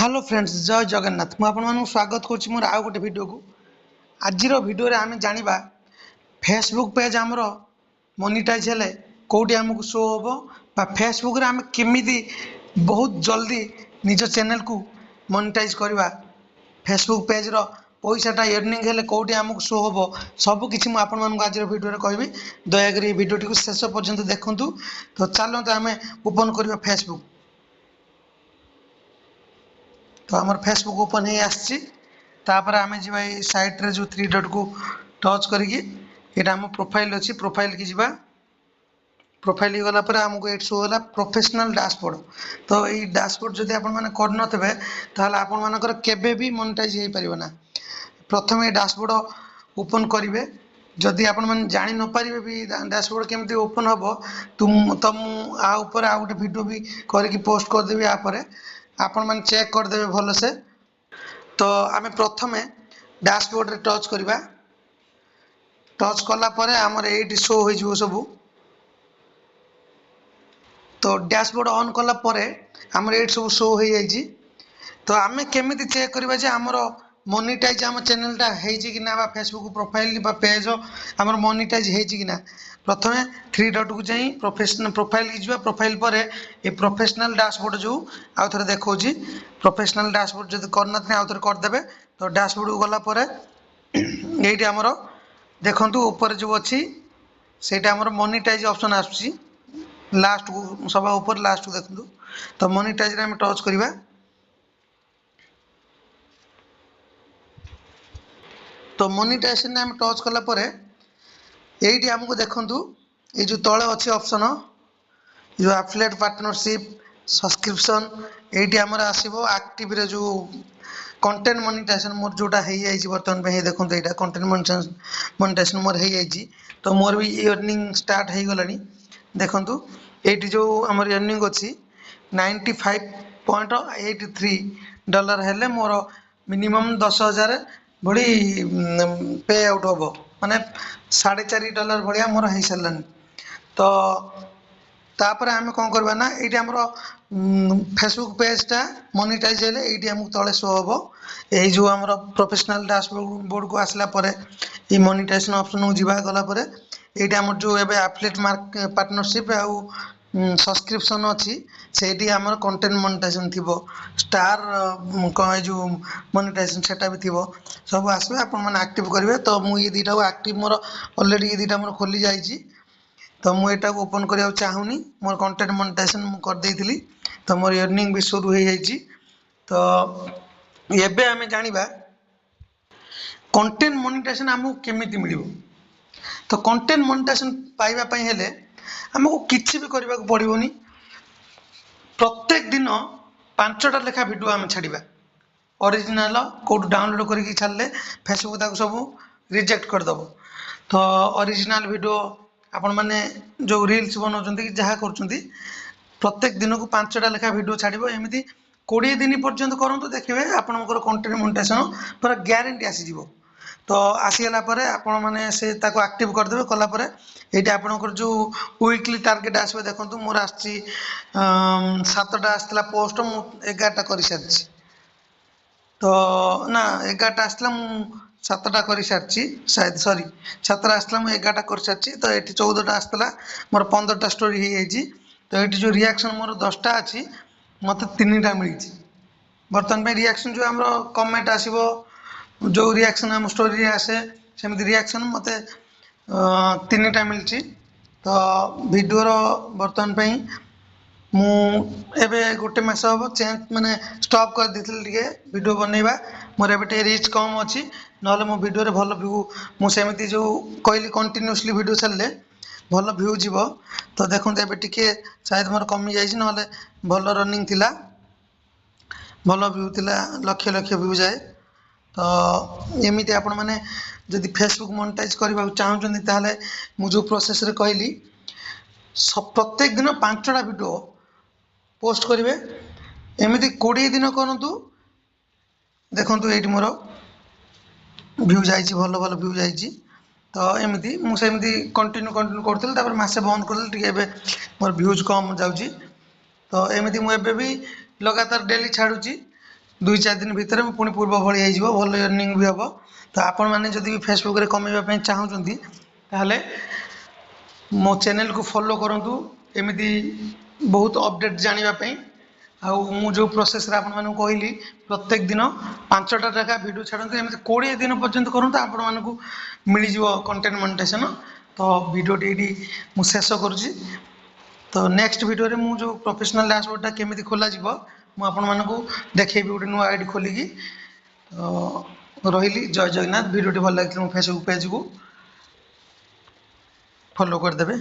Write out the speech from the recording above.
Hello friends जय जगन्नाथ मुझे स्वागत करुँच मोर आउ गोटे भिडियो को आज भिडियो आम जाना फेसबुक पेज आमर मोनिटाइज हेले कौटी आमको शो हम फेसबुक रे आम केमी बहुत जल्दी निज चैनल को मोनिटाइज करवा फेसबुक पेज रो पैसाटा अर्निंग हेले कौटी आमको शो हम सबकि मुझे आज भिडियो कहबी दयाकोरी भिडियो शेष पर्यंत देखूँ। तो चलते आम ओपन करवा फेसबुक। तो आम फेसबुक ओपन हो आसपर आम जी साइट रे जो थ्री डट को टच करके यहाँ आम प्रोफाइल अच्छी प्रोफाइल की जावा प्रोफाइल गला पर आमको ये शो है प्रोफेशनल डैशबोर्ड। तो ये डैशबोर्ड जब आपंकर केबे भी मोनेटाइज हो पारना प्रथम ये डैशबोर्ड ओपन करेंगे जदि आपण मैंने जानी न पारे भी डैशबोर्ड केमती ओपन हम तो मुझे आ गोटे भिडियो भी करके पोस्ट करदेवी यापर आपण मैंने चेक करदे भल से। तो आम प्रथम डैशबोर्ड रे टच करवा टच कलापर आमर ये शो हो सब। तो डैशबोर्ड ऑन कलापर आमर ये सब शो हो जाए। तो आम केमी चेक करवा आमर मोनिटाइज आम चैनलटा होना फेसबुक प्रोफाइल पेज आमर मोनिटाइज होना प्रथम थ्री डट को जाई प्रोफाइल की जावा प्रोफाइल पर ये प्रोफेशनल डैशबोर्ड जो आउ थे देखा प्रोफेशनल डैशबोर्ड जब करना आउ थे करदे। तो डैशबोर्ड को गलापर ये आमर देखु ऊपर जो अच्छी से मोनिटाइज ऑप्शन आसूँ लास्ट को सब ऊपर लास्ट को देखो। तो मोनिटाइज रे हम टच करवा तो मोनिटाइजेशन आम टच कलापर ये आमको देखु ये जो तले अच्छे ऑप्शन जो एफिलिएट पार्टनरशिप सब्सक्रिप्शन ये आमर आसो एक्टिव रे जो कंटेंट मोनिटाइजेशन मोर जोटा हो बर्तमान पे देखो यहाँ कंटेंट मोनिटाइजेशन मोर हो जाए। तो मोर भी अर्निंग स्टार्ट हो गला देखु ये जो आम अर्निंग अच्छी $95.83 हेले मोर मिनिमम 10,000 भली पे आउट हम माने $4.5 भाया मोर हो सारानी। तो तापर आम कौन करवा ना ये आमर फेसबुक पेजटा मोनिटाइज हेले ये आमको तले शो हम ये जो आम प्रोफेशनल डैशबोर्ड को आसला ये मोनिटाइजेशन ऑप्शन को जीवा गलापर ये आम जो एफिलिएट मार्क पार्टनरशिप आउ सब्सक्रिप्शन अच्छी से आमर कंटेंट मोनिटाइजेशन थी स्टार जो मोनिटाइजेशन सेटा भी थी सब आसवे आप एक्टिव करेंगे। तो मुझे दुटा को एक्टिव मोर अलरेडी ये दुटा मोर खोली जाइए। तो मुझे ओपन करने चाहूनी मोर कंटेंट मोनेटाइजेशन करदे तो मोर अर्निंग भी शुरू हो जाए। तो एबे आमे जानिबा कंटेंट मोनेटाइजेशन आमको केमिति मिलिबो। तो कंटेंट मोनेटाइजेशन पाइबा पई हेले आमको किछि भी करबा को पड़िबोनी प्रत्येक दिन 5टा लेखा वीडियो आम छाड़िबा ओरिजिनल कोड डाउनलोड करके छाड़ले फेसबुक ताको सब रिजेक्ट करदबो। तो ओरिजिनल वीडियो आपण माने जो रील्स बनाउछन्ती कि जहाँ करूछन्ती प्रत्येक दिन को 5टा लेखा वीडियो छाड़िबो एमिति 20 दिन पर्यंत करंतु देखिबे आपनकर कंटेंट मोनेटाइजेशन पूरा ग्यारंटी आसीजिवो। तो आसीगला परे आपण माने से ताको एक्टिव करदेबे कला परे एटा आपनकर जो वीकली टारगेट आसबे देखंतु मोर आछि 7टा आस्तला पोस्ट मु 11टा करि सारछि। तो ना 11टा आसला मु 7टा कर सारी शायद सॉरी 7टा आसला मुझे 11टा कर सारी। तो ये 14टा आसला मोर 15टा स्टोरी हो जाए। तो ये जो रिएक्शन मोर 10टा अच्छी मत 3टा मिली बर्तमान पे रिएक्शन जो आम कमेंट आसो जो रिएक्शन आम स्टोरी आसे सेमती रिएक्शन मत 3टा मिली। तो वीडियोर बर्तमान पे मुझे गोटे मस हम चेंज माने स्टॉप कर देती वीडियो बनइबा मोर एबे रिच कम अच्छी ना मो वीडियो भल व्यू मुझे जो कहली कंटिन्यूअसली वीडियो छाड़े भल व्यू जीव। तो देखो ये टी शायद मोर कमी जाए ना भल रनिंग थिला भल व्यू थिला लक्ष लक्ष व्यू जाए। तो एमती आपण मैंने जदि फेसबुक मोनेटाइज करने चाहते ताहले मु जो प्रोसेस रे कहली प्रत्येक दिन 5टा वीडियो पोस्ट करेंगे एमती 20 दिन करूँ देखु ये मोर व्यू जाइए भल भल व्यू जाइए। तो एमती मुझे कंटिन्यू करूँ मसे बंद कर मोर व्यूज कम जाऊँगी। तो एमती मुझे भी लगातार डेली छाड़ुची 2-4 दिन भितर पुणी पूर्व भली हो भल अर्निंग भी हम। तो आपण मैंने जदि फेसबुक रे कमेवा चाहूँगी ताहले मो चैनल को फॉलो करंतु एमिति बहुत अपडेट जानिबा आउ जो प्रोसेस रे आपण मानू कहली प्रत्येक दिन 5टा लेखा वीडियो छाड़ते एमती 20 दिन पर्यंत करंतु आपण मानू मिल जिवो कंटेंट मोनेटाइजेशन। तो वीडियो टी मु शेष करुच्ची। तो नेक्स्ट वीडियो रे मु जो प्रोफेशनल डैशबोर्ड केमिति खोला जिवो मु आपण मानू देखैबी गोटे नुआ आईडी खोलिकी। तो रही जय जगन्नाथ। वीडियो टी भल लगे मो फेसबुक पेज को फॉलो करदेवे।